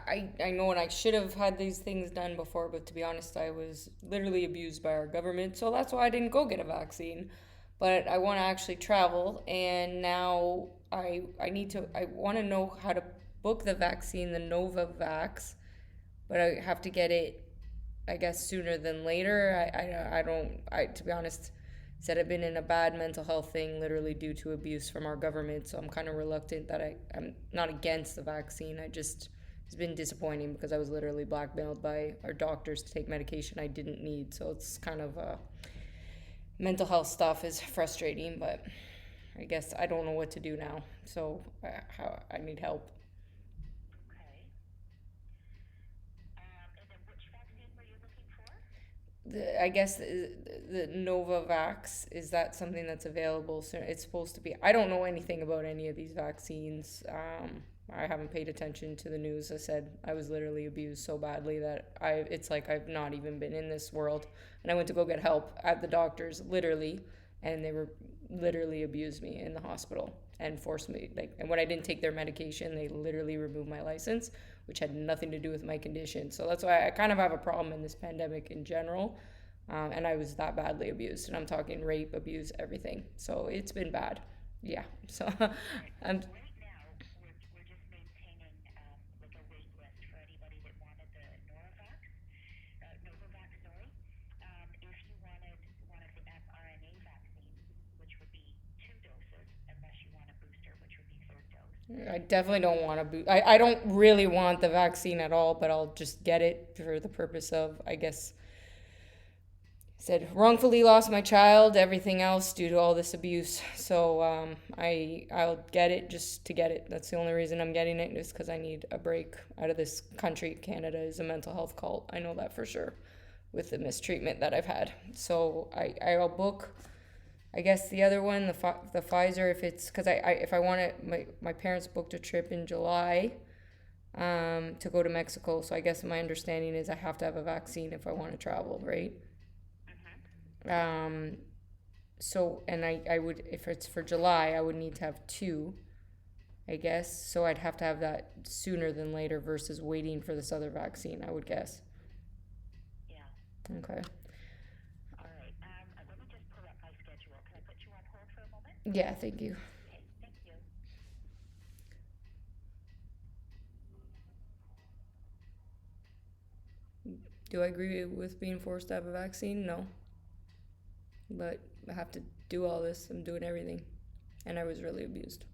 I know, and I should have had these things done before, but to be honest, I was literally abused by our government, so that's why I didn't go get a vaccine. But I want to actually travel, and now I want to know how to book the vaccine, the Novavax, but I have to get it, I guess, sooner than later. I don't, to be honest, said I've been in a bad mental health thing literally due to abuse from our government. So I'm kind of reluctant that I'm not against the vaccine. It's been disappointing because I was literally blackmailed by our doctors to take medication I didn't need. So it's kind of mental health stuff is frustrating, but I guess I don't know what to do now. So I need help. Okay. And then which vaccine were you looking for? I guess the Novavax, is that something that's available? So it's supposed to be. I don't know anything about any of these vaccines. I haven't paid attention to the news. I said I was literally abused so badly that it's like I've not even been in this world. And I went to go get help at the doctor's, literally, and they were literally abused me in the hospital and forced me, like, and when I didn't take their medication, they literally removed my license, which had nothing to do with my condition. So that's why I kind of have a problem in this pandemic in general. And I was that badly abused, and I'm talking rape, abuse, everything. So it's been bad. Yeah. So All right. I'm. Right now, we're just maintaining like a wait list for anybody that wanted the Novavax, sorry. If you wanted one of the mRNA vaccines, which would be 2 doses, unless you want a booster, which would be third dose. I definitely don't want to boot. I don't really want the vaccine at all, but I'll just get it for the purpose of, I guess, said wrongfully lost my child, everything else due to all this abuse. So I'll get it just to get it. That's the only reason I'm getting it, is because I need a break out of this country. Canada is a mental health cult. I know that for sure, with the mistreatment that I've had. So I'll book. I guess the other one, the Pfizer, if it's because if I want it, my parents booked a trip in July to go to Mexico. So I guess my understanding is I have to have a vaccine if I want to travel, right? Mm-hmm. Um, so, and I would, if it's for July, I would need to have two, I guess. So I'd have to have that sooner than later versus waiting for this other vaccine, I would guess. Yeah. Okay. All right. Let me just pull up my schedule. Can I put you on hold for a moment? Yeah, thank you. Okay. Thank you. Do I agree with being forced to have a vaccine? No. But I have to do all this. I'm doing everything. And I was really abused.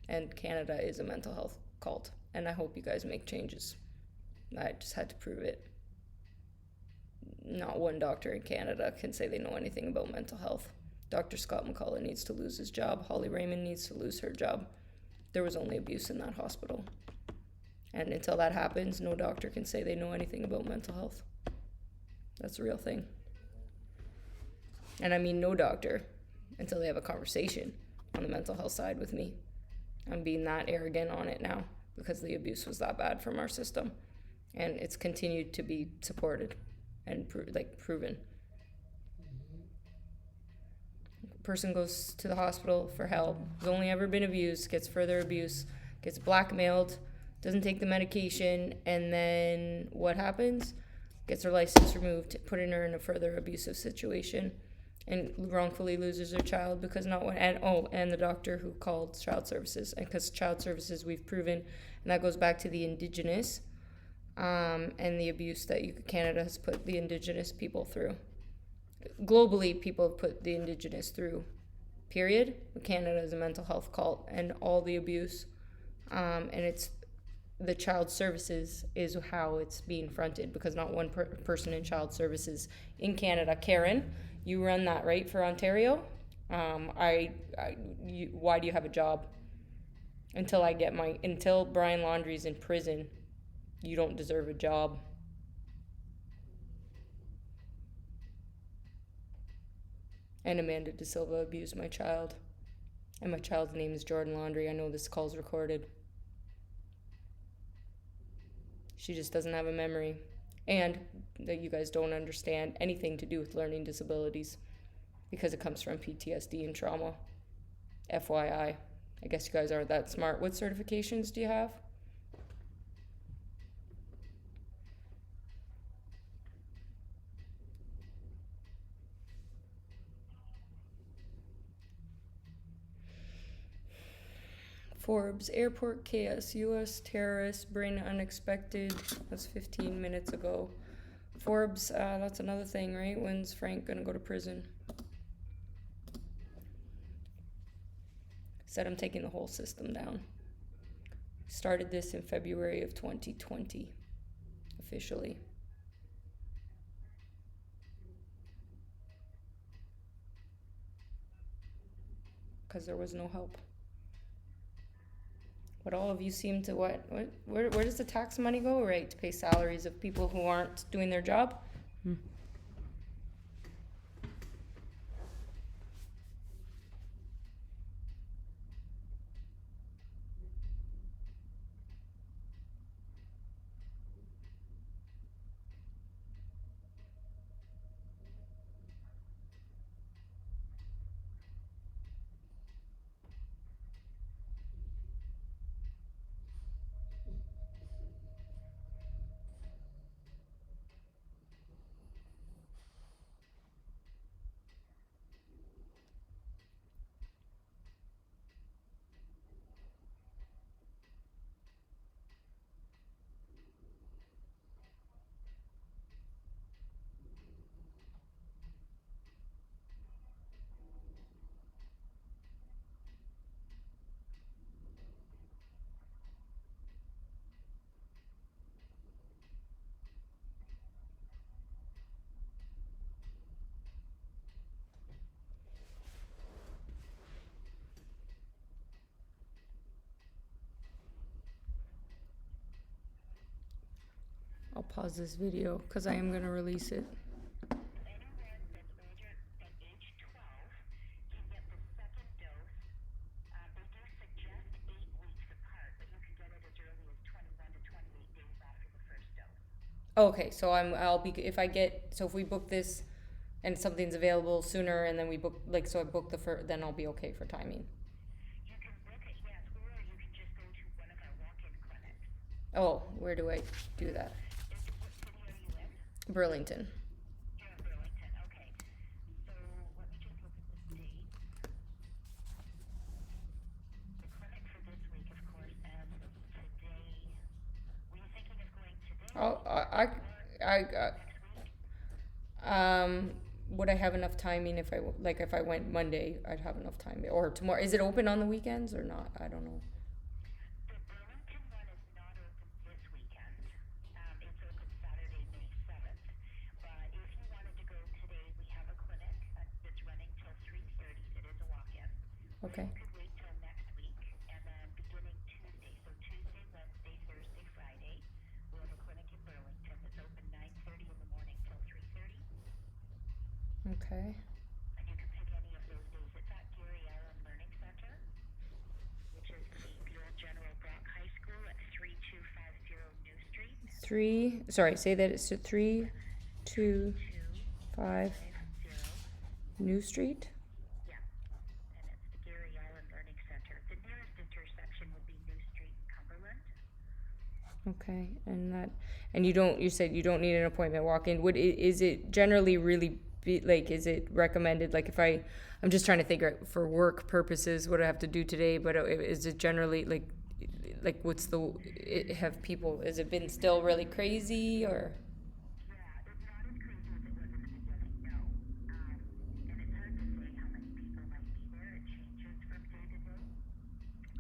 And Canada is a mental health cult. And I hope you guys make changes. I just had to prove it. Not one doctor in Canada can say they know anything about mental health. Dr. Scott McCullough needs to lose his job. Holly Raymond needs to lose her job. There was only abuse in that hospital. And until that happens, no doctor can say they know anything about mental health. That's a real thing. And I mean, no doctor until they have a conversation on the mental health side with me. I'm being that arrogant on it now because the abuse was that bad from our system. And it's continued to be supported and proven. Person goes to the hospital for help, has only ever been abused, gets further abuse, gets blackmailed, doesn't take the medication, and then what happens? Gets her license removed, putting her in a further abusive situation, and wrongfully loses her child because not one. And the doctor who called child services, and because child services we've proven, and that goes back to the Indigenous, and the abuse that Canada has put the Indigenous people through. Globally, people have put the Indigenous through. Period. Canada is a mental health cult, and all the abuse, and it's the child services is how it's being fronted because not one person in child services in Canada. Karen, you run that right for Ontario. Why do you have a job until Brian Laundrie's in prison? You don't deserve a job. And Amanda De Silva abused my child. And my child's name is Jordan Laundrie. I know this call's recorded. She just doesn't have a memory. And that you guys don't understand anything to do with learning disabilities because it comes from PTSD and trauma. FYI. I guess you guys aren't that smart. What certifications do you have? Forbes, airport chaos, U.S. terrorists bring unexpected. That's 15 minutes ago. Forbes, that's another thing, right? When's Frank gonna go to prison? Said I'm taking the whole system down. Started this in February of 2020, officially. Because there was no help. But all of you seem to where does the tax money go? Right, to pay salaries of people who aren't doing their job? I'll pause this video because I am going to release it. Anyone that's older than age 12 can get the second dose. They do suggest 8 weeks apart, but you can get it as early as 21 to 28 days after the first dose. Okay, so if we book this and something's available sooner and then we book, like, so I book the first, then I'll be okay for timing. You can book it, yes, or you can just go to one of our walk-in clinics. Oh, where do I do that? What city are you in? Burlington. You're in Burlington, okay. So let me just look at the date. The clinic for this week, of course, as of today. Were you thinking of going today? Would I have enough timing if I went Monday, I'd have enough time, or tomorrow? Is it open on the weekends or not? I don't know. The Burlington one is not open this weekend. It's open Saturday, May 7th. But if you wanted to go today, we have a clinic that's running till 3:30. It is a walk-in. Okay. You could wait till next week, and then beginning Tuesday, so Tuesday, Wednesday, Thursday, Friday, we have a clinic in Burlington that's open 9:30 in the morning till 3:30. Okay. And you can pick any of those days. It's at Gary Allen Learning Center, which is the old General Brock High School at 3250 New Street. Say that it's 325 250. New Street. Yeah. And it's the Gary Allen Learning Center. The nearest intersection would be New Street and Cumberland. Okay, you said you don't need an appointment walk-in. Is it generally really is it recommended, like, if I'm just trying to think for work purposes what I have to do today, but is it generally like has it been still really crazy or? Yeah, it's not as crazy as it was in the beginning, no. And it's hard to say how many people might be there. It changes from day to day.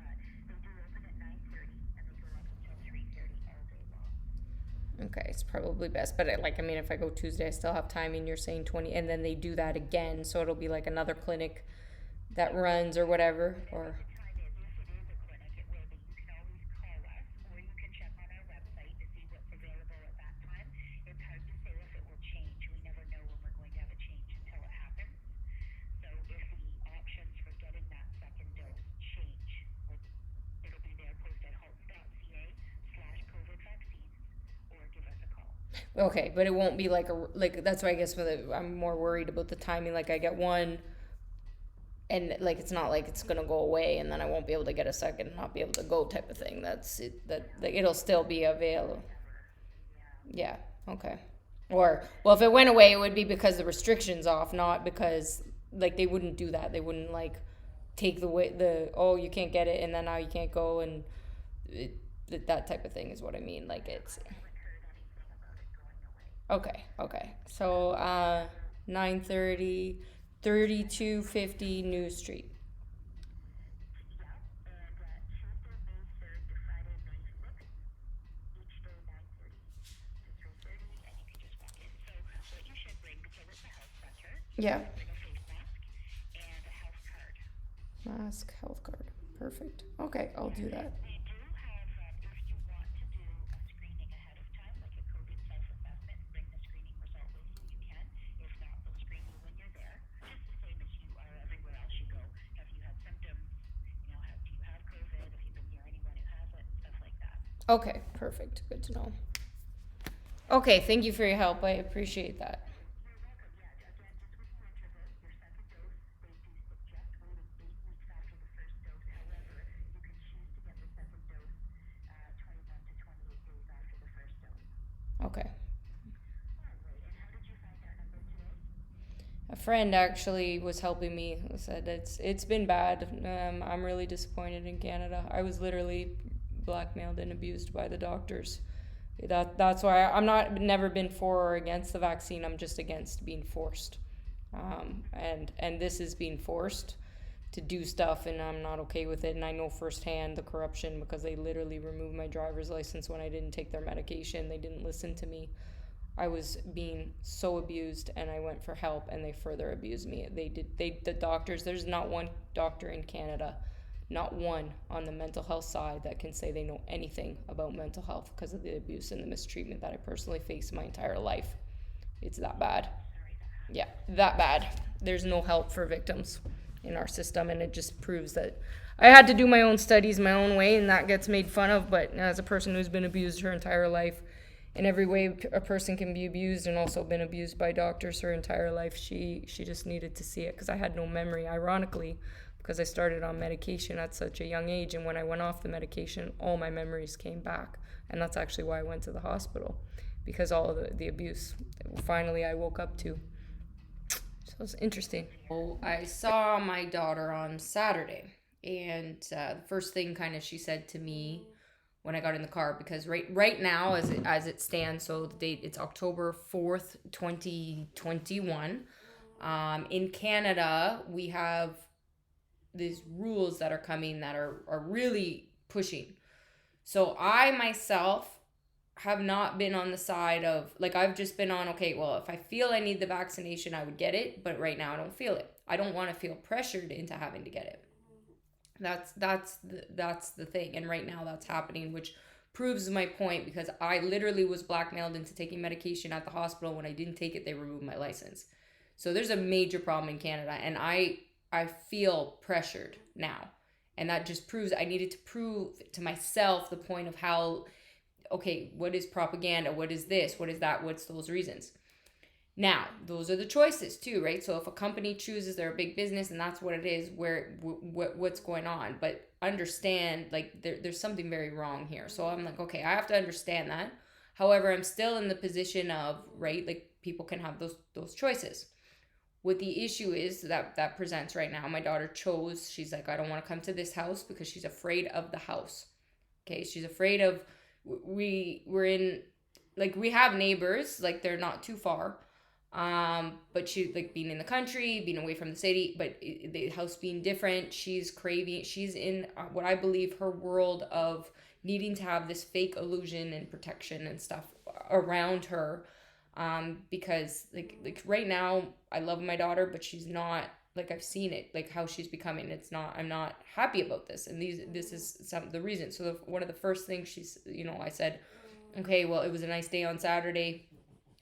But they do open at 9:30 and they go up until 3:30 all day long. Okay, it's probably best, but if I go Tuesday, I still have time, and you're saying 20, and then they do that again, so it'll be like another clinic that runs or whatever, or. The time is, if it is a clinic, it will be. You can always call us, or you can check on our website to see what's available at that time. It's hard to say if it will change. We never know when we're going to have a change until it happens. So if the options for getting that second dose change, it'll be there posted at halts.ca/COVID vaccines, or give us a call. Okay, but it won't be that's why I guess I'm more worried about the timing. Like, I get one, and it's not like it's gonna go away, and then I won't be able to get a second, not be able to go type of thing. That's it. It'll still be available. Yeah. Okay. Or if it went away, it would be because the restrictions off, not because they wouldn't do that. They wouldn't take oh, you can't get it and then now you can't go, and that type of thing is what I mean. Like it's okay. So 9:30, 3250 New Street. Yeah. Mask, health card. Perfect. Okay, I'll do that. We do have, if you want to do a screening ahead of time, like a COVID self-assessment, and bring the screening result with you, you can. If not, we'll screen you when you're there. Just the same as you are everywhere else you go. Have you had symptoms? Do you have COVID? Have you been near anyone who has it? Stuff like that. Okay, perfect. Good to know. Okay, thank you for your help. I appreciate that. You're welcome. Yeah, again, just with your introvert, your second dose, they do suggest waiting 8 weeks after the first dose. However, you can choose to get the second dose 21 to 28 days after the first dose. Okay. All right, and how did you find our number today? A friend actually was helping me. Said it's been bad. I'm really disappointed in Canada. I was literally blackmailed and abused by the doctors. That's why I'm not never been for or against the vaccine. I'm just against being forced. And this is being forced to do stuff, and I'm not okay with it. And I know firsthand the corruption because they literally removed my driver's license when I didn't take their medication. They didn't listen to me. I was being so abused, and I went for help, and they further abused me. The doctors, there's not one doctor in Canada, not one on the mental health side that can say they know anything about mental health because of the abuse and the mistreatment that I personally faced my entire life. It's that bad. Yeah, that bad. There's no help for victims in our system, and it just proves that I had to do my own studies my own way, and that gets made fun of. But as a person who's been abused her entire life, in every way a person can be abused, and also been abused by doctors her entire life, she just needed to see it because I had no memory, ironically, because I started on medication at such a young age, and when I went off the medication, all my memories came back, and that's actually why I went to the hospital, because all of the abuse finally I woke up to. So it's interesting. Well, I saw my daughter on Saturday, and the first thing kind of she said to me when I got in the car, because right now as it stands, so the date, it's October 4th, 2021. In Canada, we have these rules that are coming that are really pushing. So I myself have not been on the side of, like, I've just been on, okay, well, if I feel I need the vaccination, I would get it, but right now I don't feel it. I don't want to feel pressured into having to get it. That's the thing, and right now that's happening, which proves my point, because I literally was blackmailed into taking medication at the hospital. When I didn't take it, they removed my license. So there's a major problem in Canada, and I feel pressured now, and that just proves I needed to prove to myself the point of how, okay, what is propaganda, what is this, what is that, what's those reasons. Now, those are the choices too, right? So if a company chooses, they're a big business, and that's what it is, what's going on. But understand, like, there's something very wrong here. So I'm like, okay, I have to understand that. However, I'm still in the position of, right, like, people can have those choices. What the issue is that presents right now, my daughter chose, she's like, I don't want to come to this house because she's afraid of the house. Okay, she's afraid of, we're in, like, we have neighbors, like, they're not too far. But she, like, being in the country, being away from the city, but the house being different, she's in what I believe her world of needing to have this fake illusion and protection and stuff around her. Because like right now I love my daughter, but she's not, like, I've seen it, like, how she's becoming. I'm not happy about this. And this is some of the reasons. So one of the first things she's, I said, okay, well, it was a nice day on Saturday.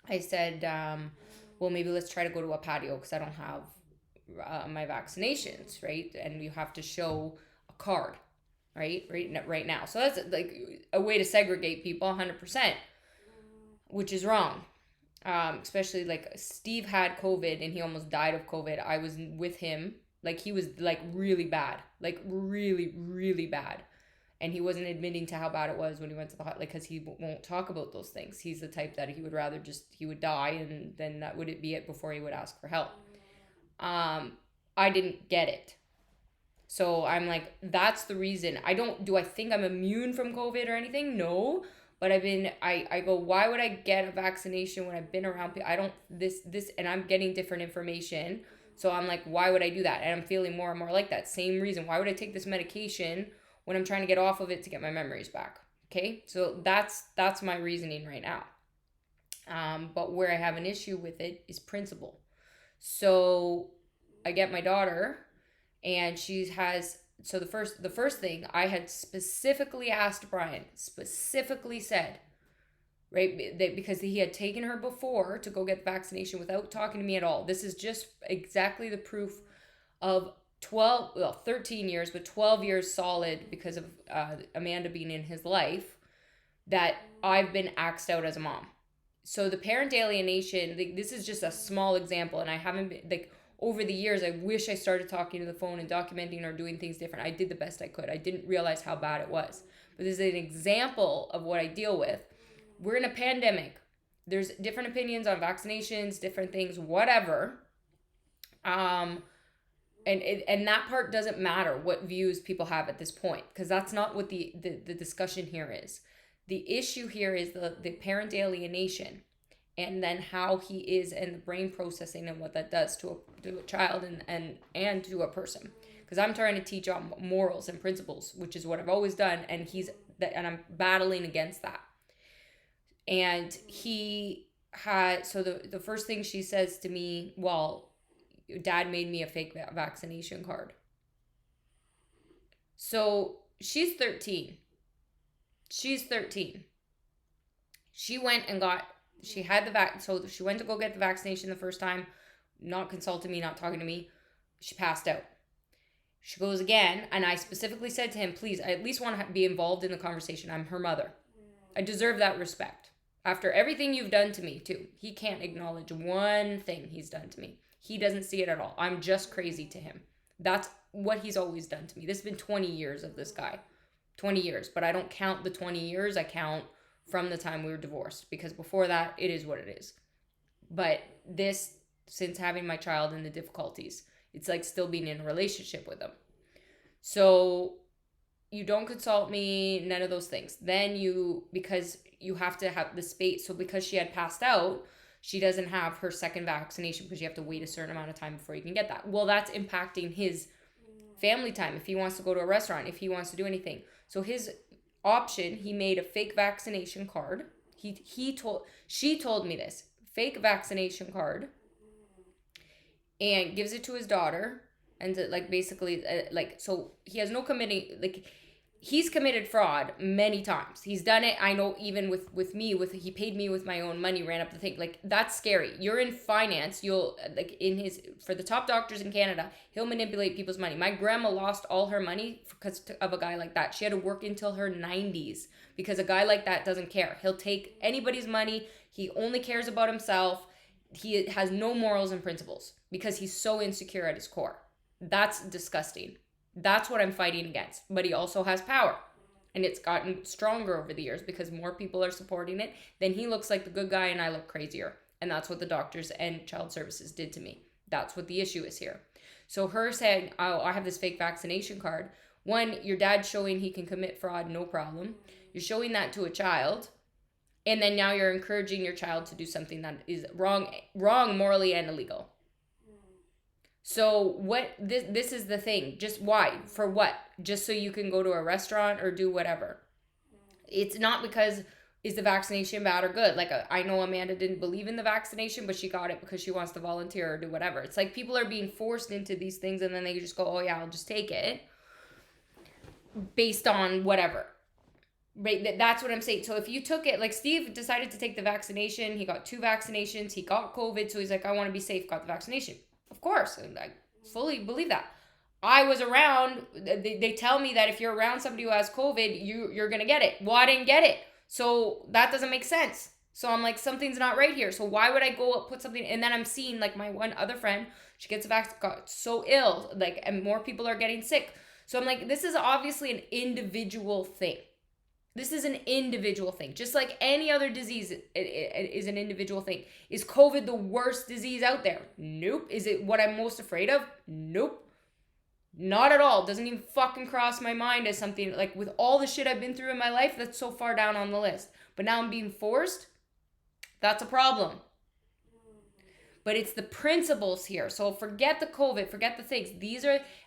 I said, well, maybe let's try to go to a patio because I don't have my vaccinations, right? And you have to show a card, right now. So that's, like, a way to segregate people 100%, which is wrong. Especially, like, Steve had COVID and he almost died of COVID. I was with him, like, he was, like, really bad, like, really, really bad. And he wasn't admitting to how bad it was when he went to the hospital, like, because he won't talk about those things. He's the type that he would rather he would die, and then that would be it before he would ask for help. I didn't get it. So I'm like, that's the reason. Do I think I'm immune from COVID or anything? No. But I go, why would I get a vaccination when I've been around people? I don't, and I'm getting different information. So I'm like, why would I do that? And I'm feeling more and more like that. Same reason. Why would I take this medication when I'm trying to get off of it to get my memories back? Okay. So that's my reasoning right now. But where I have an issue with it is principle. So I get my daughter, and she has, so the first thing I had specifically asked Brian, specifically said, right, that because he had taken her before to go get the vaccination without talking to me at all. This is just exactly the proof of 13 years, but 12 years solid because of Amanda being in his life, that I've been axed out as a mom. So the parent alienation, this is just a small example, and I haven't been, like, over the years, I wish I started talking to the phone and documenting or doing things different. I did the best I could. I didn't realize how bad it was. But this is an example of what I deal with. We're in a pandemic. There's different opinions on vaccinations, different things, whatever. And that part doesn't matter, what views people have at this point, because that's not what the discussion here is. The issue here is the parent alienation, and then how he is, and the brain processing and what that does to a child and to a person. Because I'm trying to teach on morals and principles, which is what I've always done, and I'm battling against that. And he had, so the first thing she says to me, well, Dad made me a fake vaccination card. So she's 13. She's 13. She went and she had so she went to go get the vaccination the first time, not consulting me, not talking to me. She passed out. She goes again, and I specifically said to him, please, I at least want to be involved in the conversation. I'm her mother. I deserve that respect. After everything you've done to me, too. He can't acknowledge one thing he's done to me. He doesn't see it at all. I'm just crazy to him. That's what he's always done to me. This has been 20 years of this guy. 20 years. But I don't count the 20 years. I count from the time we were divorced, because before that, it is what it is. But this, since having my child and the difficulties, it's like still being in a relationship with him. So you don't consult me, none of those things. Then because you have to have the space. So because she had passed out, she doesn't have her second vaccination because you have to wait a certain amount of time before you can get that. Well, that's impacting his family time. If he wants to go to a restaurant, if he wants to do anything. So his option, he made a fake vaccination card. She told me this, fake vaccination card, and gives it to his daughter, and basically so he has no committing, he's committed fraud many times. He's done it. I know, even with me, he paid me with my own money, ran up the thing. That's scary. You're in finance. You'll, for the top doctors in Canada, he'll manipulate people's money. My grandma lost all her money because of a guy like that. She had to work until her 90s because a guy like that doesn't care. He'll take anybody's money. He only cares about himself. He has no morals and principles because he's so insecure at his core. That's disgusting. That's what I'm fighting against. But he also has power. And it's gotten stronger over the years because more people are supporting it. Then he looks like the good guy and I look crazier. And that's what the doctors and child services did to me. That's what the issue is here. So her saying, oh, I have this fake vaccination card. One, your dad's showing he can commit fraud, no problem. You're showing that to a child. And then now you're encouraging your child to do something that is wrong morally and illegal. So this is the thing. Just why? For what? Just so you can go to a restaurant or do whatever. It's not because is the vaccination bad or good. I know Amanda didn't believe in the vaccination, but she got it because she wants to volunteer or do whatever. It's like people are being forced into these things and then they just go, oh yeah, I'll just take it based on whatever. Right? That's what I'm saying. So if you took it, Steve decided to take the vaccination, he got 2 vaccinations, he got COVID, so he's like, I want to be safe, got the vaccination. Of course, I fully believe that. I was around, they tell me that if you're around somebody who has COVID, you're going to get it. Well, I didn't get it. So that doesn't make sense. So I'm like, something's not right here. So why would I go put something, and then I'm seeing my one other friend, she gets a vaccine, got so ill, and more people are getting sick. So I'm like, this is obviously an individual thing. This is an individual thing. Just like any other disease is an individual thing. Is COVID the worst disease out there? Nope. Is it what I'm most afraid of? Nope. Not at all. Doesn't even fucking cross my mind as something, like, with all the shit I've been through in my life, that's so far down on the list. But now I'm being forced. That's a problem. But it's the principles here. So forget the COVID, forget the things.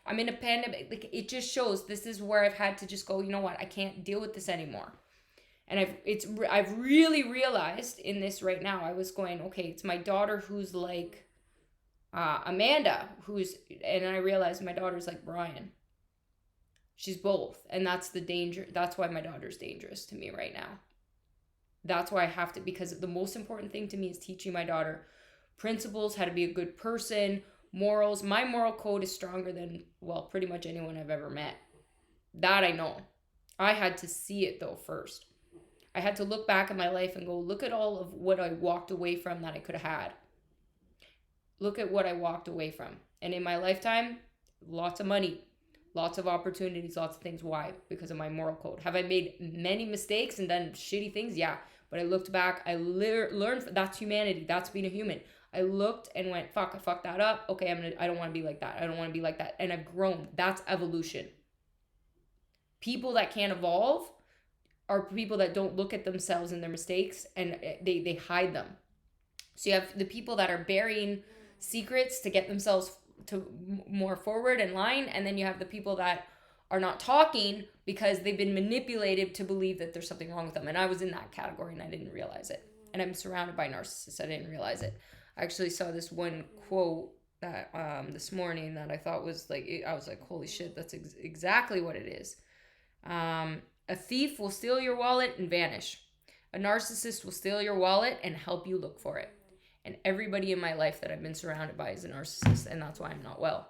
I'm in a pandemic. Like, it just shows this is where I've had to just go, you know what? I can't deal with this anymore. And I've really realized in this right now. I was going, okay, it's my daughter who's like Amanda, and I realized my daughter's like Brian. She's both. And that's the danger. That's why my daughter's dangerous to me right now. That's why I have to, because the most important thing to me is teaching my daughter principles, how to be a good person, morals. My moral code is stronger than, well, pretty much anyone I've ever met. That I know. I had to see it though first. I had to look back at my life and go, look at all of what I walked away from that I could have had. Look at what I walked away from. And in my lifetime, lots of money, lots of opportunities, lots of things. Why? Because of my moral code. Have I made many mistakes and done shitty things? Yeah. But I looked back, I learned, that's humanity. That's being a human. I looked and went, fuck, I fucked that up. Okay, I don't want to be like that. I don't want to be like that. And I've grown. That's evolution. People that can't evolve are people that don't look at themselves and their mistakes, and they hide them. So you have the people that are burying secrets to get themselves to more forward in line, and then you have the people that are not talking because they've been manipulated to believe that there's something wrong with them. And I was in that category and I didn't realize it. And I'm surrounded by narcissists. I didn't realize it. I actually saw this one quote that this morning that I thought was like, I was like, holy shit, that's exactly what it is. A thief will steal your wallet and vanish. A narcissist will steal your wallet and help you look for it. And everybody in my life that I've been surrounded by is a narcissist, and that's why I'm not well.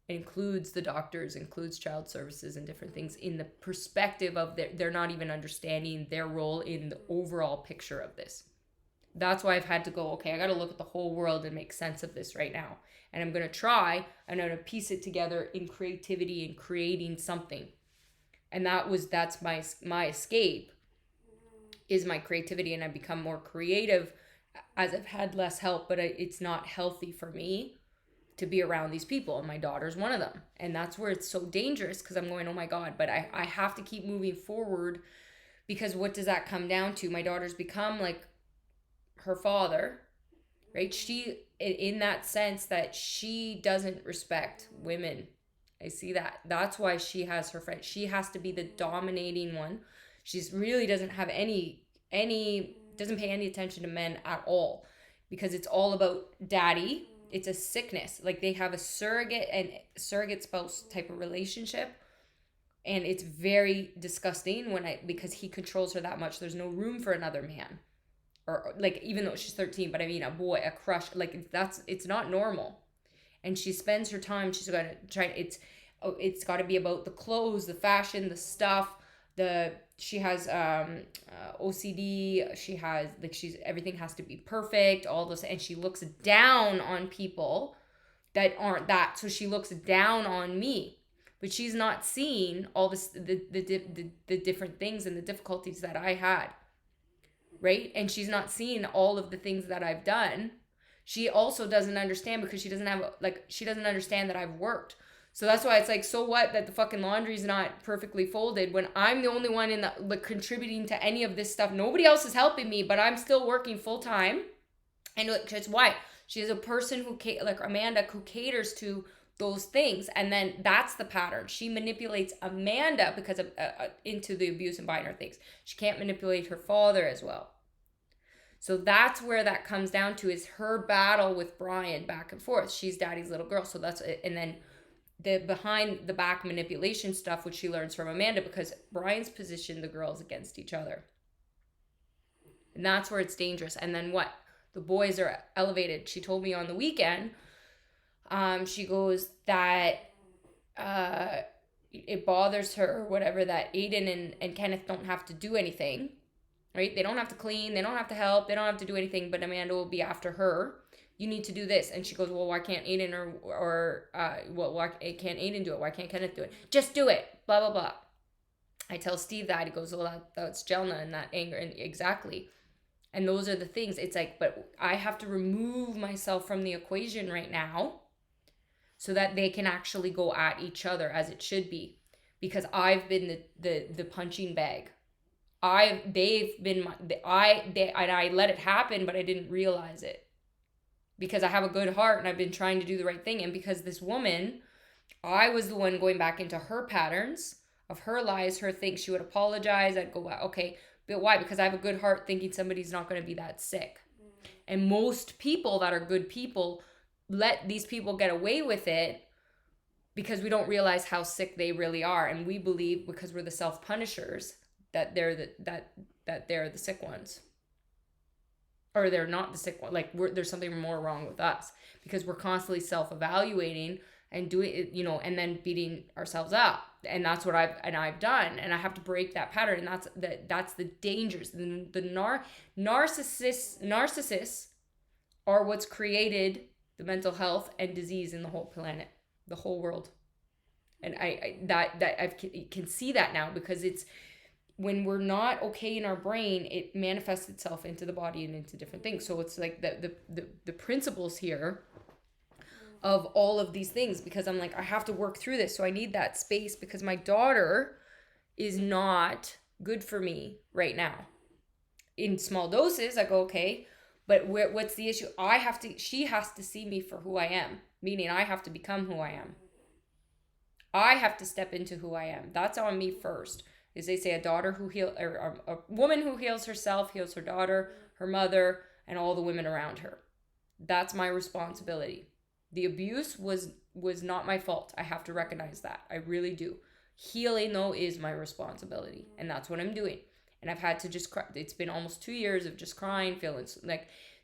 It includes the doctors, includes child services and different things in the perspective of they're not even understanding their role in the overall picture of this. That's why I've had to go, okay, I got to look at the whole world and make sense of this right now. And I'm going to piece it together in creativity and creating something. And that's my escape, is my creativity. And I've become more creative as I've had less help, but it's not healthy for me to be around these people, and my daughter's one of them. And that's where it's so dangerous, because I'm going, oh my God, but I have to keep moving forward, because what does that come down to? My daughter's become like her father, right? She, in that sense that she doesn't respect women. I see that. That's why she has her friend. She has to be the dominating one. She's really doesn't have doesn't pay any attention to men at all, because it's all about daddy. It's a sickness. Like, they have a surrogate spouse type of relationship, and it's very disgusting because he controls her that much. There's no room for another man, or like, even though she's 13, but I mean, a boy, a crush, like, it's not normal. And she spends her time, she's got to try, it's got to be about the clothes, the fashion, the stuff, she has OCD, she has, like, everything has to be perfect, all this, and she looks down on people that aren't that. So she looks down on me, but she's not seeing all this, the different things and the difficulties that I had, right? And she's not seeing all of the things that I've done. She also doesn't understand, because she doesn't understand that I've worked. So that's why it's like, so what that the fucking laundry's not perfectly folded when I'm the only one contributing to any of this stuff. Nobody else is helping me, but I'm still working full time. And it's why she is a person who, like Amanda, who caters to those things. And then that's the pattern. She manipulates Amanda because of into the abuse and buying her things. She can't manipulate her father as well. So that's where that comes down to, is her battle with Brian back and forth. She's daddy's little girl. So that's it. And then the behind the back manipulation stuff, which she learns from Amanda, because Brian's positioned the girls against each other. And that's where it's dangerous. And then what? The boys are elevated. She told me on the weekend, she goes that it bothers her or whatever that Aiden and Kenneth don't have to do anything, right? They don't have to clean, they don't have to help, they don't have to do anything, but Amanda will be after her. You need to do this. And she goes, well, why can't Aiden why can't Aiden do it? Why can't Kenneth do it? Just do it. Blah, blah, blah. I tell Steve that. He goes, well, that's Jelna and that anger. And exactly. And those are the things. It's like, but I have to remove myself from the equation right now, so that they can actually go at each other as it should be, because I've been the punching bag. They've been and I let it happen, but I didn't realize it because I have a good heart and I've been trying to do the right thing. And because this woman, I was the one going back into her patterns of her lies, her things. She would apologize. I'd go, okay, but why? Because I have a good heart thinking somebody's not going to be that sick. And most people that are good people let these people get away with it because we don't realize how sick they really are. And we believe, because we're the self-punishers, that they're the sick ones. Or they're not the sick one. Like, there's something more wrong with us because we're constantly self-evaluating and doing it, and then beating ourselves up. And that's what I've done. And I have to break that pattern. And that's the dangers. The narcissists are what's created the mental health and disease in the whole planet, the whole world. And I can see that now, because it's, when we're not okay in our brain, it manifests itself into the body and into different things. So it's like the principles here of all of these things, because I'm like, I have to work through this. So I need that space, because my daughter is not good for me right now. In small doses, I go, okay, but what's the issue? She has to see me for who I am, meaning I have to become who I am. I have to step into who I am. That's on me first. Is they say a woman who heals herself heals her daughter, her mother, and all the women around her. That's my responsibility. The abuse was not my fault. I have to recognize that. I really do. Healing, though, is my responsibility, and that's what I'm doing. And I've had to just cry. It's been almost 2 years of just crying,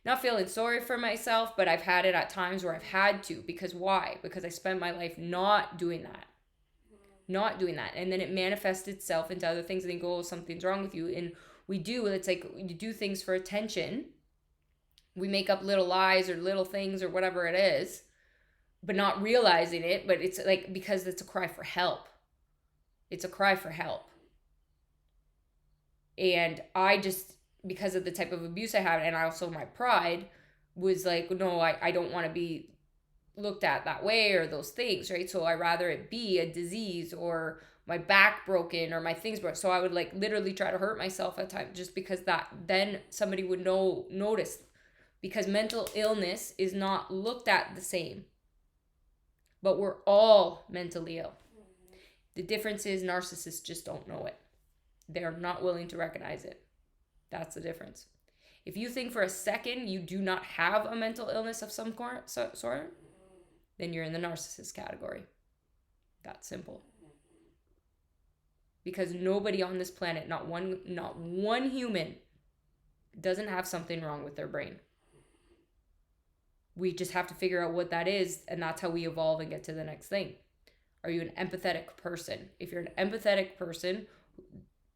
not feeling sorry for myself, but I've had it at times where I've had to. Because why? Because I spent my life not doing that. And then it manifests itself into other things, and they go, oh, something's wrong with you. And it's like you do things for attention. We make up little lies or little things or whatever it is, but not realizing it. But it's like, because it's a cry for help. It's a cry for help. And I just, because of the type of abuse I had, and also my pride was like, no, I don't want to be looked at that way or those things, right? So I rather it be a disease or my back broken or my things broke. So I would like literally try to hurt myself at times, just because that then somebody would notice, because mental illness is not looked at the same, but we're all mentally ill. The difference is narcissists just don't know it. They're not willing to recognize it. That's the difference. If you think for a second you do not have a mental illness of some sort, then you're in the narcissist category. That's simple. Because nobody on this planet, not one human, doesn't have something wrong with their brain. We just have to figure out what that is, and that's how we evolve and get to the next thing. Are you an empathetic person? If you're an empathetic person,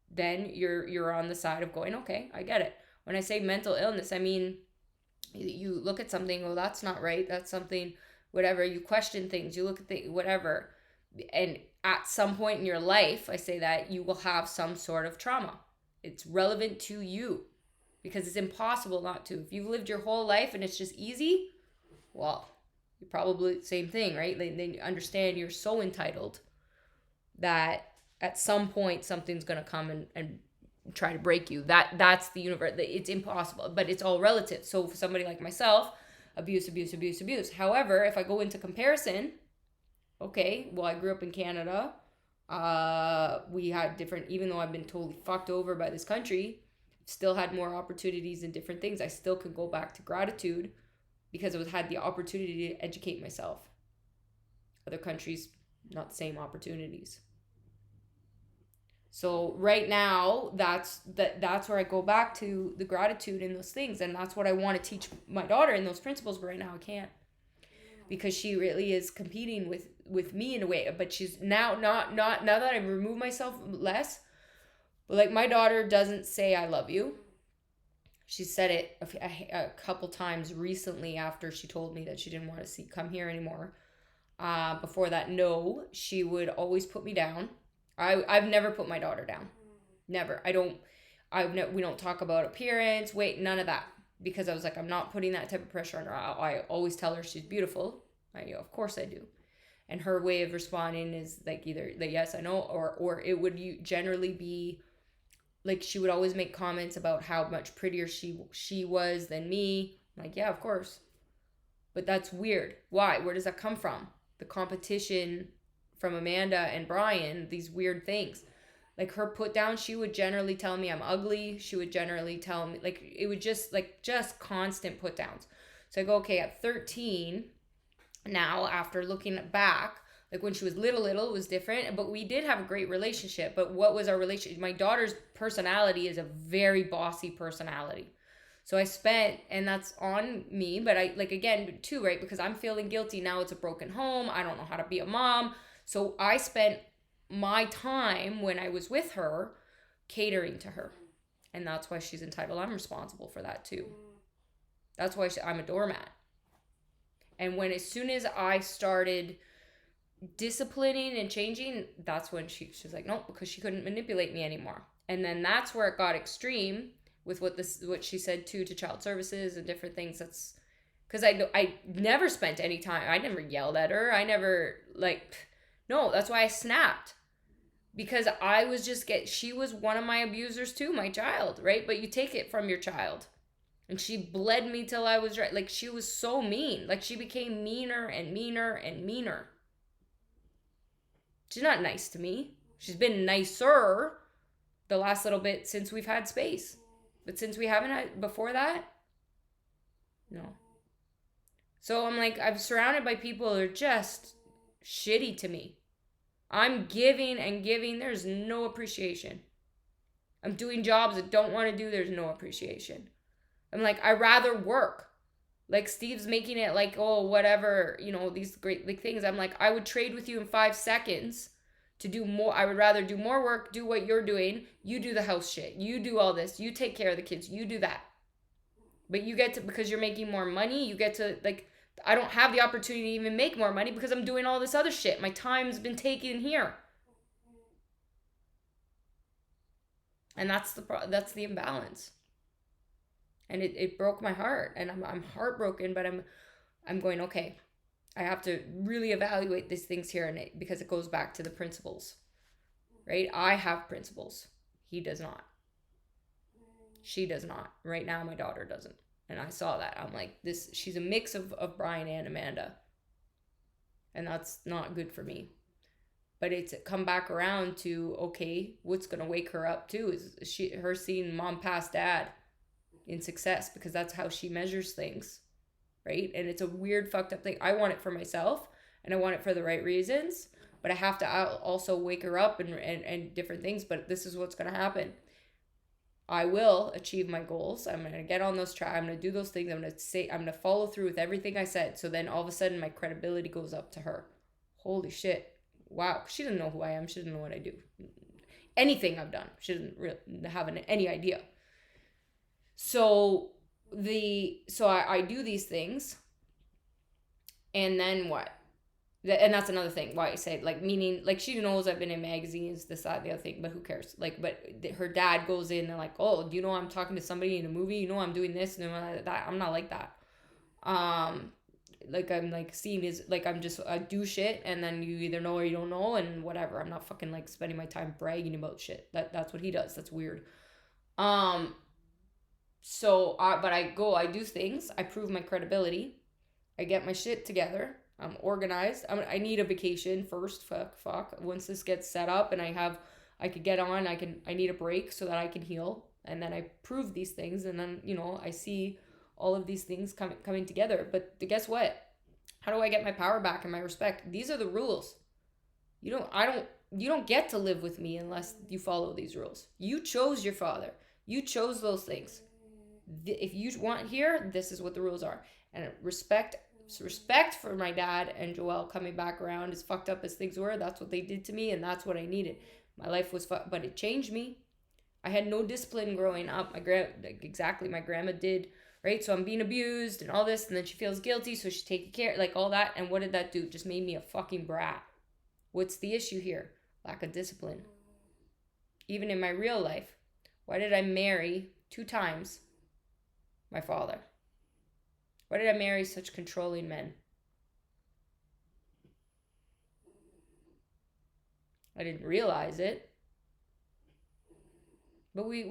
then you're on the side of going, okay, I get it. When I say mental illness, I mean, you look at something, oh, that's not right, that's something, whatever, you question things, you look at whatever, and at some point in your life, I say that you will have some sort of trauma. It's relevant to you, because it's impossible not to. If you've lived your whole life and it's just easy, well, you're probably the same thing, right? Then you understand you're so entitled that at some point something's going to come and try to break you. That's the universe. It's impossible, but it's all relative. So for somebody like myself, abuse. However, if I go into comparison, okay, well, I grew up in Canada. We had different, even though I've been totally fucked over by this country, still had more opportunities and different things. I still could go back to gratitude because I had the opportunity to educate myself. Other countries, not the same opportunities. So right now, that's where I go back to the gratitude in those things. And that's what I want to teach my daughter in those principles, but right now I can't. Because she really is competing with me in a way. But she's now now that I remove myself less, but like my daughter doesn't say I love you. She said it a couple times recently after she told me that she didn't want to come here anymore. Before that, no, she would always put me down. I've never put my daughter down. Never. We don't talk about appearance, weight, none of that. Because I was like, I'm not putting that type of pressure on her. I always tell her she's beautiful. Of course I do. And her way of responding is like either the yes, I know, or it would generally be like she would always make comments about how much prettier she was than me. I'm like, yeah, of course. But that's weird. Why? Where does that come from? The competition from Amanda and Brian, these weird things. Like her put down, she would generally tell me I'm ugly. She would generally tell me, like, it would just constant put downs. So I go, okay, at 13, now after looking back, like when she was little, it was different, but we did have a great relationship. But what was our relationship? My daughter's personality is a very bossy personality. So I spent, and that's on me, but I, like, again, too, right? Because I'm feeling guilty now. It's a broken home. I don't know how to be a mom. So I spent my time when I was with her catering to her. And that's why she's entitled. I'm responsible for that too. That's why I'm a doormat. And as soon as I started disciplining and changing, that's when she was like, no, because she couldn't manipulate me anymore. And then that's where it got extreme with what she said to child services and different things. That's because I never spent any time. I never yelled at her. I never no, that's why I snapped. Because I was she was one of my abusers too, my child, right? But you take it from your child. And she bled me till I was right. Like, she was so mean. Like, she became meaner and meaner and meaner. She's not nice to me. She's been nicer the last little bit since we've had space. But since we haven't had, before that, no. So I'm like, I'm surrounded by people that are just shitty to me. I'm giving and giving. There's no appreciation. I'm doing jobs that don't want to do. There's no appreciation. I'm like, I rather work. Like, Steve's making it like, oh, whatever, these great like things. I'm like, I would trade with you in 5 seconds to do more. I would rather do more work, do what you're doing. You do the house shit. You do all this. You take care of the kids. You do that. But you get to, because you're making more money, you get to, like, I don't have the opportunity to even make more money because I'm doing all this other shit. My time's been taken here. And that's the imbalance. And it broke my heart, and I'm heartbroken, but I'm going, okay, I have to really evaluate these things here, and because it goes back to the principles, right? I have principles. He does not. She does not. Right now, my daughter doesn't. And I saw that. I'm like, she's a mix of Brian and Amanda. And that's not good for me. But it's come back around to, okay, what's going to wake her up too is her seeing mom pass dad in success, because that's how she measures things, right? And it's a weird, fucked up thing. I want it for myself, and I want it for the right reasons, but I have to also wake her up and different things. But this is what's going to happen. I will achieve my goals. I'm going to get on those tracks. I'm going to do those things. I'm going to follow through with everything I said. So then all of a sudden my credibility goes up to her. Holy shit. Wow. She doesn't know who I am. She doesn't know what I do. Anything I've done. She doesn't really have any idea. So I do these things, and then what? And that's another thing why I say, like, meaning, like, she knows I've been in magazines, this, that, the other thing, but who cares? Like, but her dad goes in and like, oh, do you know I'm talking to somebody in a movie? You know I'm doing this and that. I'm not like that. Like, I'm like seeing is like, I do shit, and then you either know or you don't know, and whatever. I'm not fucking like spending my time bragging about shit. That's what he does. That's weird. So, I do things. I prove my credibility. I get my shit together. I'm organized. I need a vacation first. Fuck. Once this gets set up and I could get on, I need a break so that I can heal. And then I prove these things, and then, I see all of these things coming together. But guess what? How do I get my power back and my respect? These are the rules. You don't get to live with me unless you follow these rules. You chose your father. You chose those things. If you want here, this is what the rules are. And respect for my dad and Joelle coming back around, as fucked up as things were. That's what they did to me, and that's what I needed. My life was but it changed me. I had no discipline growing up. My grandma did, right? So I'm being abused and all this, and then she feels guilty, so she's taking care, like all that. And what did that do? Just made me a fucking brat. What's the issue here? Lack of discipline. Even in my real life, why did I marry 2 times my father? Why did I marry such controlling men? I didn't realize it. But we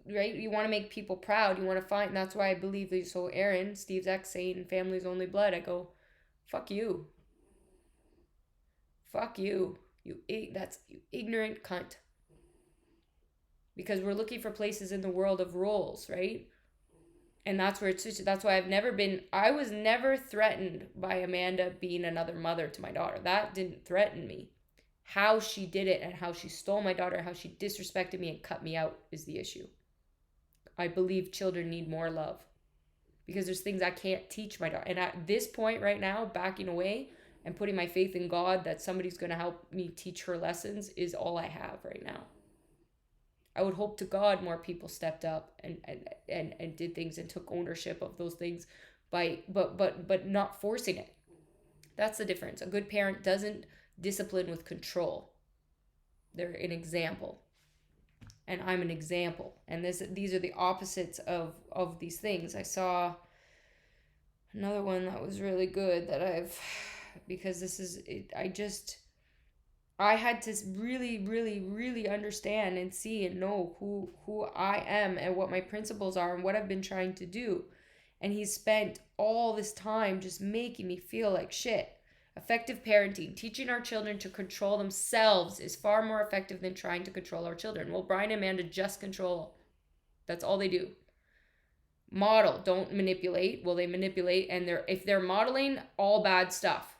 right, you want to make people proud. You want to find, that's why I believe that. So Aaron, Steve's ex, saying family's only blood, I go, fuck you. Fuck you. You ignorant cunt. Because we're looking for places in the world of roles, right? And that's where that's why I was never threatened by Amanda being another mother to my daughter. That didn't threaten me. How she did it and how she stole my daughter, how she disrespected me and cut me out is the issue. I believe children need more love because there's things I can't teach my daughter. And at this point right now, backing away and putting my faith in God that somebody's going to help me teach her lessons is all I have right now. I would hope to God more people stepped up and did things and took ownership of those things but not forcing it. That's the difference. A good parent doesn't discipline with control. They're an example. And I'm an example. And these are the opposites of these things. I saw another one that was really good that because this is it, I had to really, really, really understand and see and know who I am and what my principles are and what I've been trying to do. And he's spent all this time just making me feel like shit. Effective parenting, teaching our children to control themselves is far more effective than trying to control our children. Well, Brian and Amanda just control. That's all they do. Model, don't manipulate. Well, they manipulate, and if they're modeling, all bad stuff.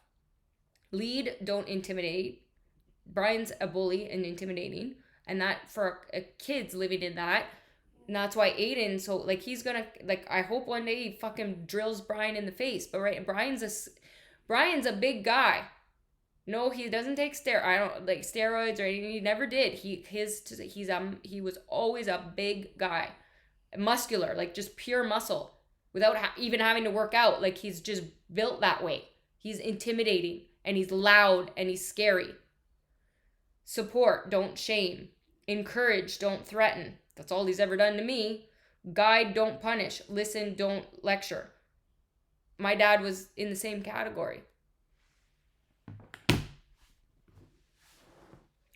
Lead, don't intimidate. Brian's a bully and intimidating, and that for a kid's living in that. And that's why Aiden, so like he's gonna, like, I hope one day he fucking drills Brian in the face. But right, Brian's a big guy. No, he doesn't take steroids or anything. He never did. He was always a big guy, muscular, like just pure muscle, without even having to work out. Like he's just built that way. He's intimidating and he's loud and he's scary. Support, don't shame. Encourage, don't threaten. That's all he's ever done to me. Guide, don't punish. Listen, don't lecture. My dad was in the same category.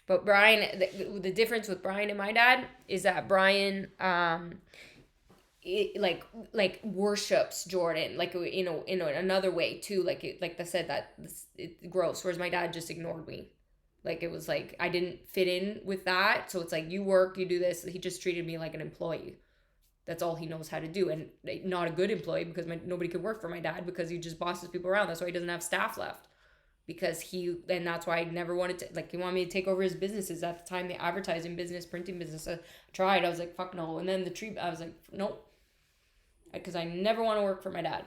But Brian, the difference with Brian and my dad is that Brian worships Jordan, like in another way too, like I said, that it's gross, whereas my dad just ignored me. Like it was like I didn't fit in with that, so it's like you work, you do this. He just treated me like an employee. That's all he knows how to do, and not a good employee because nobody could work for my dad because he just bosses people around. That's why he doesn't have staff left, and that's why I never wanted to, like, he wanted me to take over his businesses at the time, the advertising business, printing business. I tried, I was like, fuck no. And then I was like, nope, because I never want to work for my dad.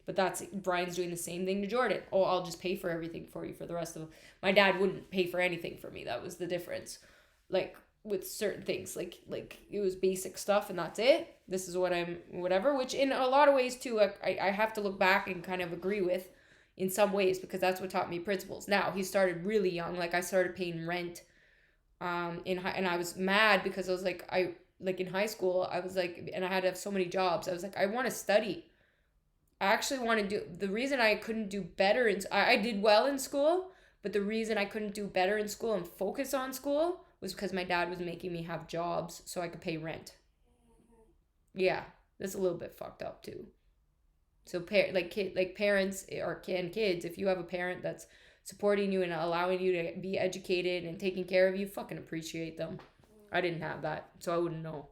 But Brian's doing the same thing to Jordan. Oh, I'll just pay for everything for you for the rest of them. My dad wouldn't pay for anything for me. That was the difference. Like with certain things, like it was basic stuff and that's it. This is what I'm, whatever, which in a lot of ways too, I have to look back and kind of agree with in some ways because that's what taught me principles. Now, he started really young. Like I started paying rent and I was mad because I was like, in high school, I was like, and I had to have so many jobs. I was like, I want to study. I actually want to do, the reason I couldn't do better, I did well in school, but the reason I couldn't do better in school and focus on school was because my dad was making me have jobs so I could pay rent. Yeah, that's a little bit fucked up too. So parents and kids, if you have a parent that's supporting you and allowing you to be educated and taking care of you, fucking appreciate them. I didn't have that, so I wouldn't know.